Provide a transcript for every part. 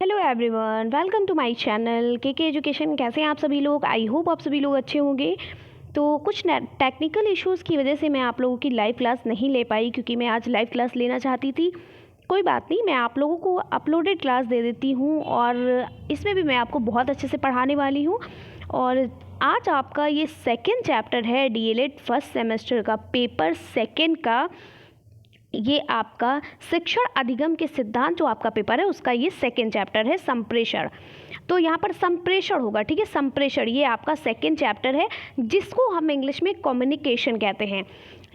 Hello everyone, welcome to my channel K education. कैसे हैं आप सभी लोग? आई होप आप सभी लोग अच्छे होंगे। तो कुछ टेक्निकल इश्यूज़ की वजह से मैं आप लोगों की लाइव क्लास नहीं ले पाई, क्योंकि मैं आज लाइव क्लास लेना चाहती थी। कोई बात नहीं, मैं आप लोगों को अपलोडेड क्लास दे देती हूँ और इसमें भी मैं आपको बहुत अच्छे से पढ़ाने वाली हूँ। और आज आपका ये सेकेंड चैप्टर है डीएलएड फर्स्ट सेमेस्टर का, पेपर सेकेंड का। ये आपका शिक्षण अधिगम के सिद्धांत जो आपका पेपर है उसका ये सेकेंड चैप्टर है, संप्रेषण। तो यहाँ पर संप्रेषण होगा, ठीक है। संप्रेषण ये आपका सेकेंड चैप्टर है, जिसको हम इंग्लिश में कम्युनिकेशन कहते हैं।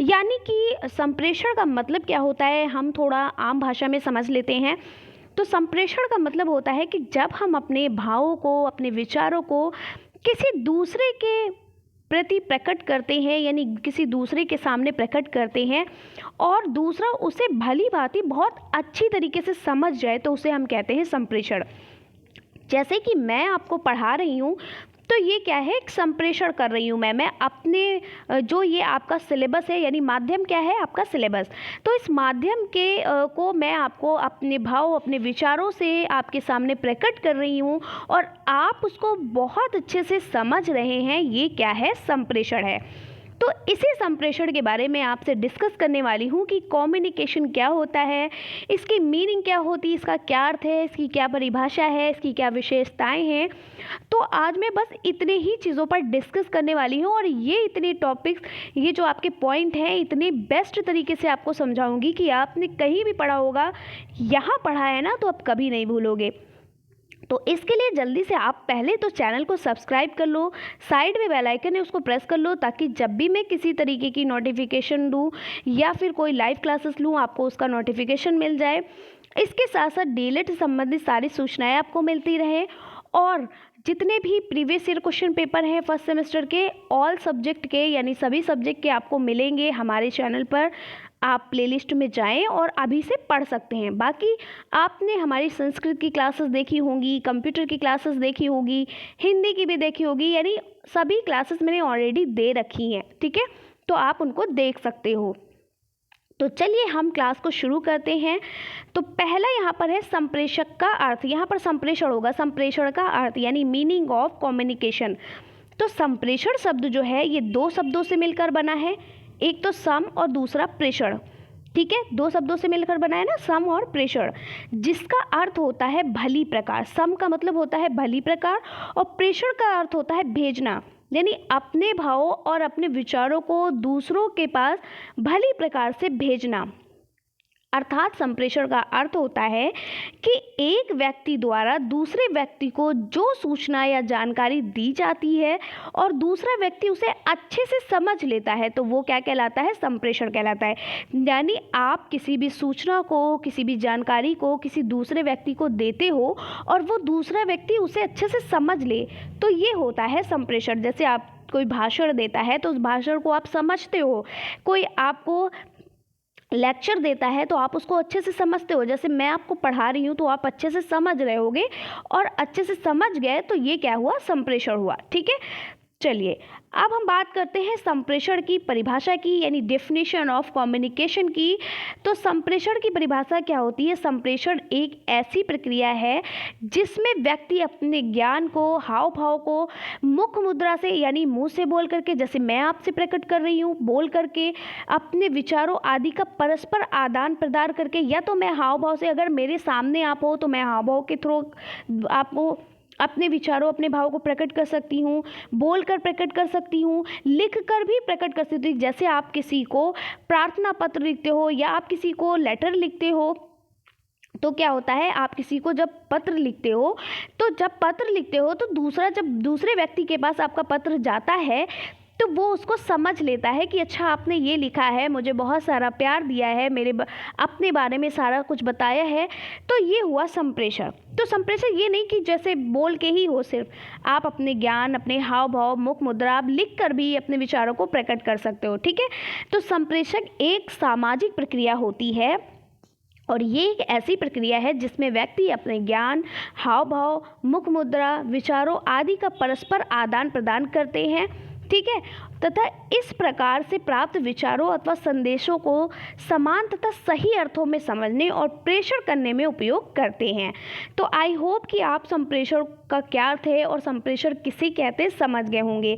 यानी कि संप्रेषण का मतलब क्या होता है, हम थोड़ा आम भाषा में समझ लेते हैं। तो संप्रेषण का मतलब होता है कि जब हम अपने भावों को, अपने विचारों को किसी दूसरे के प्रति प्रकट करते हैं, यानी किसी दूसरे के सामने प्रकट करते हैं और दूसरा उसे भली भांति बहुत अच्छी तरीके से समझ जाए, तो उसे हम कहते हैं संप्रेषण। जैसे कि मैं आपको पढ़ा रही हूँ, तो ये क्या है, एक संप्रेषण कर रही हूँ मैं अपने जो ये आपका सिलेबस है, यानी माध्यम क्या है आपका सिलेबस। तो इस माध्यम के को मैं आपको अपने भाव, अपने विचारों से आपके सामने प्रकट कर रही हूँ और आप उसको बहुत अच्छे से समझ रहे हैं। ये क्या है, संप्रेषण है। तो इसी संप्रेषण के बारे में आपसे डिस्कस करने वाली हूँ कि कम्युनिकेशन क्या होता है, इसकी मीनिंग क्या होती है, इसका क्या अर्थ है, इसकी क्या परिभाषा है, इसकी क्या विशेषताएं हैं। तो आज मैं बस इतने ही चीज़ों पर डिस्कस करने वाली हूँ और ये इतने टॉपिक्स, ये जो आपके पॉइंट हैं, इतने बेस्ट तरीके से आपको समझाऊंगी कि आपने कहीं भी पढ़ा होगा, यहाँ पढ़ा है ना, तो आप कभी नहीं भूलोगे। तो इसके लिए जल्दी से आप पहले तो चैनल को सब्सक्राइब कर लो, साइड में बेल आइकन है उसको प्रेस कर लो, ताकि जब भी मैं किसी तरीके की नोटिफिकेशन दूँ या फिर कोई लाइव क्लासेस लूँ, आपको उसका नोटिफिकेशन मिल जाए। इसके साथ साथ डीएलएड से संबंधित सारी सूचनाएं आपको मिलती रहे और जितने भी प्रीवियस ईयर क्वेश्चन पेपर हैं फर्स्ट सेमेस्टर के, ऑल सब्जेक्ट के, यानी सभी सब्जेक्ट के आपको मिलेंगे हमारे चैनल पर। आप प्लेलिस्ट में जाएं और अभी से पढ़ सकते हैं। बाकी आपने हमारी संस्कृत की क्लासेस देखी होंगी, कंप्यूटर की क्लासेस देखी होगी, हिंदी की भी देखी होगी, यानी सभी क्लासेस मैंने ऑलरेडी दे रखी हैं, ठीक है। तो आप उनको देख सकते हो। तो चलिए हम क्लास को शुरू करते हैं। तो पहला यहाँ पर है संप्रेषक का अर्थ। यहाँ पर संप्रेषण होगा, संप्रेषण का अर्थ यानी मीनिंग ऑफ कम्युनिकेशन। तो संप्रेषण शब्द जो है ये दो शब्दों से मिलकर बना है, एक तो सम और दूसरा प्रेषण, ठीक है। दो शब्दों से मिलकर बना है ना, सम और प्रेषण, जिसका अर्थ होता है भली प्रकार। सम का मतलब होता है भली प्रकार और प्रेषण का अर्थ होता है भेजना, यानी अपने भावों और अपने विचारों को दूसरों के पास भली प्रकार से भेजना। अर्थात संप्रेषण का अर्थ होता है कि एक व्यक्ति द्वारा दूसरे व्यक्ति को जो सूचना या जानकारी दी जाती है और दूसरा व्यक्ति उसे अच्छे से समझ लेता है, तो वो क्या कहलाता है, संप्रेषण कहलाता है। यानी आप किसी भी सूचना को, किसी भी जानकारी को किसी दूसरे व्यक्ति को देते हो और वो दूसरा व्यक्ति उसे अच्छे से समझ ले, तो ये होता है संप्रेषण। जैसे आप कोई भाषण देता है तो उस भाषण को आप समझते हो, कोई आपको लेक्चर देता है तो आप उसको अच्छे से समझते हो। जैसे मैं आपको पढ़ा रही हूँ तो आप अच्छे से समझ रहे होगे और अच्छे से समझ गए, तो ये क्या हुआ, संप्रेषण हुआ, ठीक है। चलिए अब हम बात करते हैं संप्रेषण की परिभाषा की, यानी डेफिनेशन ऑफ कम्युनिकेशन की। तो संप्रेषण की परिभाषा क्या होती है? संप्रेषण एक ऐसी प्रक्रिया है जिसमें व्यक्ति अपने ज्ञान को, हाव भाव को मुख मुद्रा से, यानी मुंह से बोल करके, जैसे मैं आपसे प्रकट कर रही हूँ, बोल करके, अपने विचारों आदि का परस्पर आदान प्रदान करके, या तो मैं हाव भाव से, अगर मेरे सामने आप हो तो मैं हाव भाव के थ्रू आपको अपने विचारों, अपने भाव को प्रकट कर सकती हूँ, बोलकर प्रकट कर सकती हूँ, लिख कर भी प्रकट कर सकती हूँ। जैसे आप किसी को प्रार्थना पत्र लिखते हो या आप किसी को लेटर लिखते हो, तो क्या होता है, आप किसी को जब पत्र लिखते हो, तो जब पत्र लिखते हो तो जब दूसरे व्यक्ति के पास आपका पत्र जाता है तो वो उसको समझ लेता है कि अच्छा आपने ये लिखा है, मुझे बहुत सारा प्यार दिया है, अपने बारे में सारा कुछ बताया है, तो ये हुआ संप्रेषण। तो संप्रेषण ये नहीं कि जैसे बोल के ही हो, सिर्फ आप अपने ज्ञान, अपने हाव भाव, मुख मुद्रा, आप लिख कर भी अपने विचारों को प्रकट कर सकते हो, ठीक है। तो संप्रेषण एक सामाजिक प्रक्रिया होती है और ये एक ऐसी प्रक्रिया है जिसमें व्यक्ति अपने ज्ञान, हाव भाव, मुख मुद्रा, विचारों आदि का परस्पर आदान प्रदान करते हैं, ठीक है, तथा इस प्रकार से प्राप्त विचारों अथवा संदेशों को समान तथा सही अर्थों में समझने और प्रेषण करने में उपयोग करते हैं। तो आई होप कि आप संप्रेषण का क्या अर्थ है और संप्रेषण किसे कहते हैं समझ गए होंगे।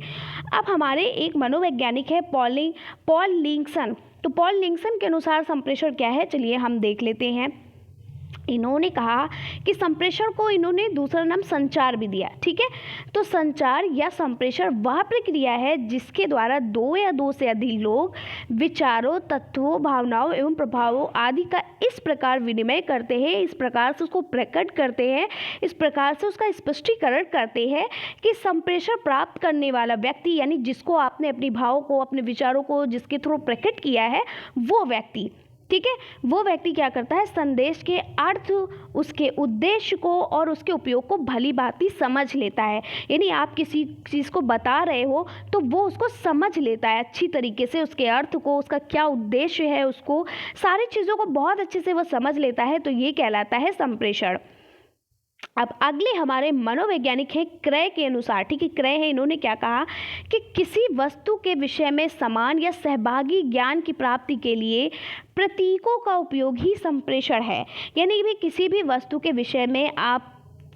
अब हमारे एक मनोवैज्ञानिक है पॉल लिंकसन। तो पॉल लिंकसन के अनुसार संप्रेषण क्या है, चलिए हम देख लेते हैं। इन्होंने कहा कि संप्रेषण को इन्होंने दूसरा नाम संचार भी दिया। ठीक है, तो संचार या संप्रेषण वह प्रक्रिया है जिसके द्वारा दो या दो से अधिक लोग विचारों, तत्वों, भावनाओं एवं प्रभावों आदि का इस प्रकार विनिमय करते हैं, इस प्रकार से उसको प्रकट करते हैं, इस प्रकार से उसका स्पष्टीकरण करते हैं कि संप्रेषण प्राप्त करने वाला व्यक्ति, यानी जिसको आपने अपने भावों को, अपने विचारों को जिसके थ्रू प्रकट किया है, वो व्यक्ति, ठीक है, वो व्यक्ति क्या करता है, संदेश के अर्थ, उसके उद्देश्य को और उसके उपयोग को भली भांति समझ लेता है। यानी आप किसी चीज़ को बता रहे हो तो वो उसको समझ लेता है अच्छी तरीके से, उसके अर्थ को, उसका क्या उद्देश्य है, उसको सारी चीज़ों को बहुत अच्छे से वो समझ लेता है। तो ये कहलाता है संप्रेषण। अब अगले हमारे मनोवैज्ञानिक है क्रय के अनुसार। ठीक है, क्रय है, इन्होंने क्या कहा कि किसी वस्तु के विषय में समान या सहभागी ज्ञान की प्राप्ति के लिए प्रतीकों का उपयोग ही संप्रेषण है। यानी भी किसी भी वस्तु के विषय में आप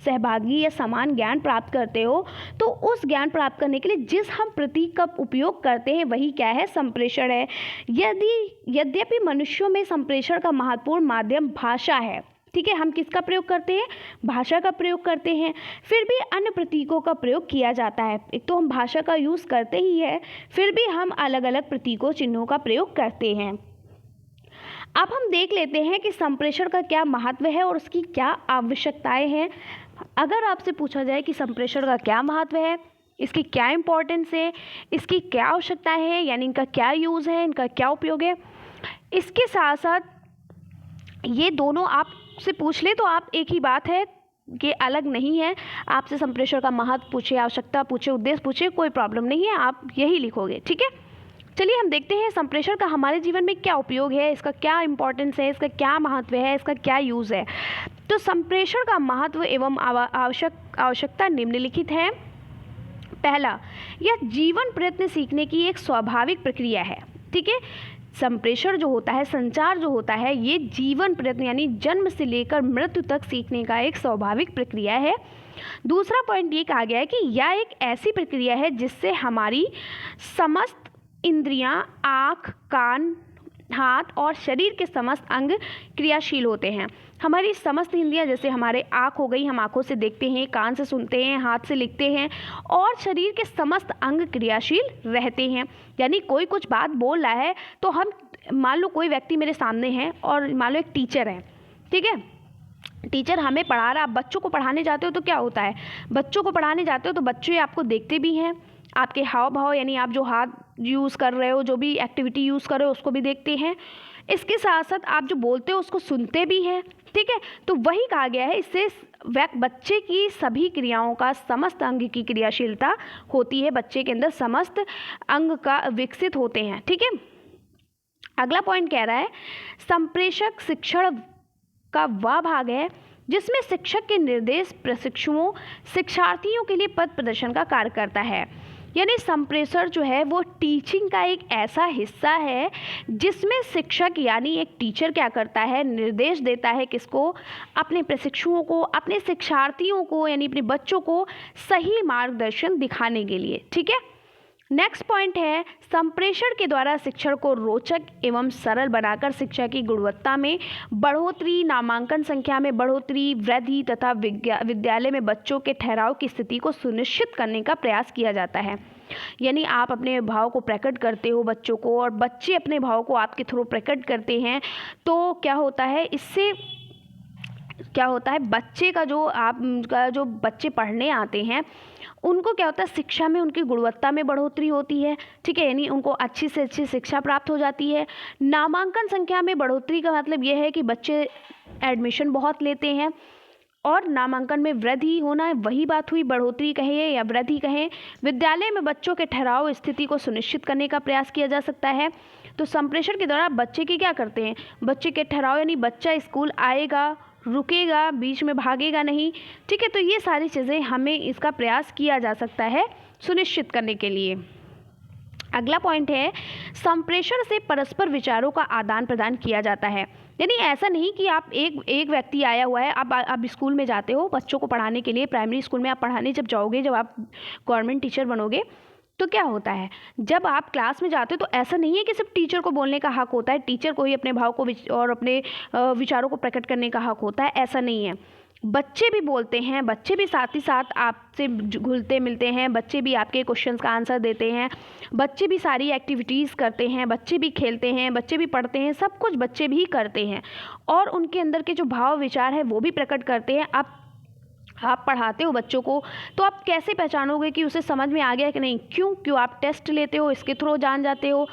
सहभागी या समान ज्ञान प्राप्त करते हो तो उस ज्ञान प्राप्त करने के लिए जिस हम प्रतीक का उपयोग करते हैं वही क्या है, संप्रेषण है। यद्यपि मनुष्यों में संप्रेषण का महत्वपूर्ण माध्यम भाषा है। ठीक है, हम किसका प्रयोग करते हैं, भाषा का प्रयोग करते हैं, फिर भी अन्य प्रतीकों का प्रयोग किया जाता है। एक तो हम भाषा का यूज़ करते ही है, फिर भी हम अलग अलग प्रतीकों, चिन्हों का प्रयोग करते हैं। अब हम देख लेते हैं कि संप्रेषण का क्या महत्व है और उसकी क्या आवश्यकताएं हैं। अगर आपसे पूछा जाए कि संप्रेषण का क्या महत्व है, इसकी क्या इम्पोर्टेंस है, इसकी क्या आवश्यकताएं हैं, यानी इनका क्या यूज़ है, इनका क्या उपयोग है, इसके साथ साथ ये दोनों आपसे पूछ ले तो आप एक ही बात है कि अलग नहीं है। आपसे संप्रेषण का महत्व पूछे, आवश्यकता पूछे, उद्देश्य पूछे, कोई प्रॉब्लम नहीं है, आप यही लिखोगे। ठीक है, चलिए हम देखते हैं संप्रेषण का हमारे जीवन में क्या उपयोग है, इसका क्या इंपॉर्टेंस है, इसका क्या महत्व है, इसका क्या यूज़ है। तो संप्रेषण का महत्व एवं आवश्यकता निम्नलिखित है। पहला, यह जीवन प्रयत्न सीखने की एक स्वाभाविक प्रक्रिया है। ठीक है, संप्रेषण जो होता है, संचार जो होता है, ये जीवन प्रयत्न यानी जन्म से लेकर मृत्यु तक सीखने का एक स्वाभाविक प्रक्रिया है। दूसरा पॉइंट ये कहा गया है कि यह एक ऐसी प्रक्रिया है जिससे हमारी समस्त इंद्रियां, आँख, कान, हाथ और शरीर के समस्त अंग क्रियाशील होते हैं। हमारी समस्त इंद्रियां, जैसे हमारे आँख हो गई, हम आँखों से देखते हैं, कान से सुनते हैं, हाथ से लिखते हैं, और शरीर के समस्त अंग क्रियाशील रहते हैं। यानी कोई कुछ बात बोल रहा है तो हम, मान लो कोई व्यक्ति मेरे सामने है और मान लो एक टीचर है, ठीक है, टीचर हमें पढ़ा रहा, आप बच्चों को पढ़ाने जाते हो तो क्या होता है, बच्चों को पढ़ाने जाते हो तो बच्चे आपको देखते भी हैं, आपके हाव भाव यानी आप जो हाथ यूज़ कर रहे हो, जो भी एक्टिविटी यूज़ कर रहे हो उसको भी देखते हैं, इसके साथ साथ आप जो बोलते हो उसको सुनते भी हैं। ठीक है, तो वही कहा गया है, इससे बच्चे की सभी क्रियाओं का, समस्त अंग की क्रियाशीलता होती है, बच्चे के अंदर समस्त अंग का विकसित होते हैं। ठीक है, अगला पॉइंट कह रहा है संप्रेषक शिक्षण का वह भाग है जिसमें शिक्षक के निर्देश प्रशिक्षुओं, शिक्षार्थियों के लिए पथ प्रदर्शन का कार्य करता है। यानी संप्रेषण जो है वो टीचिंग का एक ऐसा हिस्सा है जिसमें शिक्षक यानी एक टीचर क्या करता है, निर्देश देता है किसको, अपने प्रशिक्षुओं को, अपने शिक्षार्थियों को यानी अपने बच्चों को सही मार्गदर्शन दिखाने के लिए। ठीक है, नेक्स्ट पॉइंट है संप्रेषण के द्वारा शिक्षण को रोचक एवं सरल बनाकर शिक्षा की गुणवत्ता में बढ़ोतरी, नामांकन संख्या में बढ़ोतरी, वृद्धि तथा विद्यालय में बच्चों के ठहराव की स्थिति को सुनिश्चित करने का प्रयास किया जाता है। यानी आप अपने भाव को प्रकट करते हो बच्चों को और बच्चे अपने भाव को आपके थ्रू प्रकट करते हैं, तो क्या होता है, इससे क्या होता है, बच्चे का जो बच्चे पढ़ने आते हैं उनको क्या होता है, शिक्षा में उनकी गुणवत्ता में बढ़ोतरी होती है। ठीक है, यानी उनको अच्छी से अच्छी शिक्षा प्राप्त हो जाती है। नामांकन संख्या में बढ़ोतरी का मतलब यह है कि बच्चे एडमिशन बहुत लेते हैं और नामांकन में वृद्धि होना है, वही बात हुई, बढ़ोतरी कहें या वृद्धि कहें। विद्यालय में बच्चों के ठहराव स्थिति को सुनिश्चित करने का प्रयास किया जा सकता है। तो संप्रेषण के दौरान बच्चे की क्या करते हैं, बच्चे के ठहराव यानी बच्चा स्कूल आएगा, रुकेगा, बीच में भागेगा नहीं। ठीक है, तो ये सारी चीज़ें हमें इसका प्रयास किया जा सकता है सुनिश्चित करने के लिए। अगला पॉइंट है, संप्रेषण से परस्पर विचारों का आदान प्रदान किया जाता है। यानी ऐसा नहीं कि आप एक व्यक्ति आया हुआ है, आप स्कूल में जाते हो बच्चों को पढ़ाने के लिए, प्राइमरी स्कूल में आप पढ़ाने जब जाओगे, जब आप गवर्नमेंट टीचर बनोगे, तो क्या होता है, जब आप क्लास में जाते हो तो ऐसा नहीं है कि सिर्फ टीचर को बोलने का हक होता है, टीचर को ही अपने भाव को और अपने विचारों को प्रकट करने का हक होता है, ऐसा नहीं है। बच्चे भी बोलते हैं, बच्चे भी साथ ही साथ आपसे घुलते मिलते हैं, बच्चे भी आपके क्वेश्चंस का आंसर देते हैं, बच्चे भी सारी एक्टिविटीज़ करते हैं, बच्चे भी खेलते हैं, बच्चे भी पढ़ते हैं, सब कुछ बच्चे भी करते हैं और उनके अंदर के जो भाव विचार है वो भी प्रकट करते हैं। आप पढ़ाते हो बच्चों को तो आप कैसे पहचानोगे कि उसे समझ में आ गया कि नहीं? क्यों आप टेस्ट लेते हो, इसके थ्रू जान जाते हो।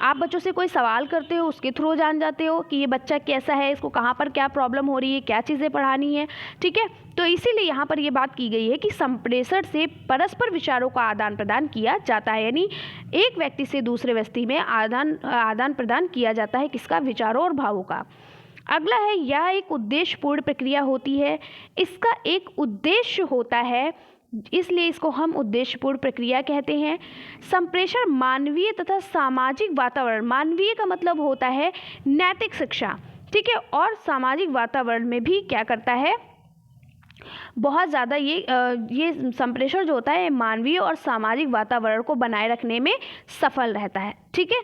आप बच्चों से कोई सवाल करते हो, उसके थ्रू जान जाते हो कि ये बच्चा कैसा है, इसको कहाँ पर क्या प्रॉब्लम हो रही है, क्या चीज़ें पढ़ानी है। ठीक है, तो इसीलिए यहाँ पर ये बात की गई है कि संप्रेषण से परस्पर विचारों का आदान प्रदान किया जाता है। यानी एक व्यक्ति से दूसरे व्यक्ति में आदान प्रदान किया जाता है, किसका? विचारों और भावों का। अगला है, यह एक उद्देश्यपूर्ण प्रक्रिया होती है। इसका एक उद्देश्य होता है, इसलिए इसको हम उद्देश्यपूर्ण प्रक्रिया कहते हैं। संप्रेषण मानवीय तथा सामाजिक वातावरण, मानवीय का मतलब होता है नैतिक शिक्षा, ठीक है, और सामाजिक वातावरण में भी क्या करता है, बहुत ज़्यादा ये संप्रेषण जो होता है मानवीय और सामाजिक वातावरण को बनाए रखने में सफल रहता है। ठीक है,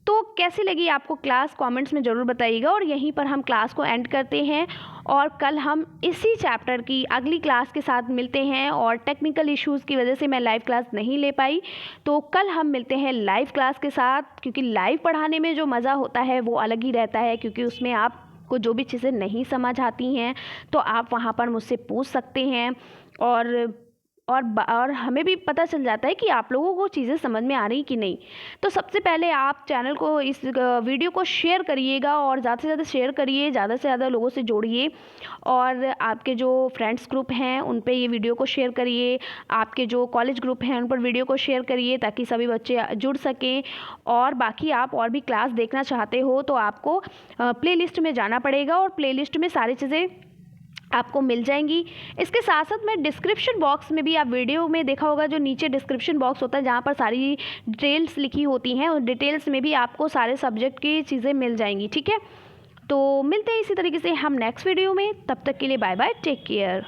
तो कैसी लगी आपको क्लास, कमेंट्स में ज़रूर बताइएगा। और यहीं पर हम क्लास को एंड करते हैं और कल हम इसी चैप्टर की अगली क्लास के साथ मिलते हैं। और टेक्निकल इश्यूज़ की वजह से मैं लाइव क्लास नहीं ले पाई, तो कल हम मिलते हैं लाइव क्लास के साथ, क्योंकि लाइव पढ़ाने में जो मज़ा होता है वो अलग ही रहता है, क्योंकि उसमें आपको जो भी चीज़ें नहीं समझ आती हैं तो आप वहाँ पर मुझसे पूछ सकते हैं और हमें भी पता चल जाता है कि आप लोगों को चीज़ें समझ में आ रही कि नहीं। तो सबसे पहले आप चैनल को, इस वीडियो को शेयर करिएगा और ज़्यादा से ज़्यादा शेयर करिए, ज़्यादा से ज़्यादा लोगों से जोड़िए और आपके जो फ्रेंड्स ग्रुप हैं उन पे ये वीडियो को शेयर करिए, आपके जो कॉलेज ग्रुप हैं उन पर वीडियो को शेयर करिए ताकि सभी बच्चे जुड़ सकें। और बाकी आप और भी क्लास देखना चाहते हो तो आपको प्लेलिस्ट में जाना पड़ेगा और प्लेलिस्ट में सारी चीज़ें आपको मिल जाएंगी। इसके साथ साथ मैं डिस्क्रिप्शन बॉक्स में भी, आप वीडियो में देखा होगा जो नीचे डिस्क्रिप्शन बॉक्स होता है जहाँ पर सारी डिटेल्स लिखी होती हैं, उस डिटेल्स में भी आपको सारे सब्जेक्ट की चीज़ें मिल जाएंगी। ठीक है, तो मिलते हैं इसी तरीके से हम नेक्स्ट वीडियो में, तब तक के लिए बाय बाय, टेक केयर।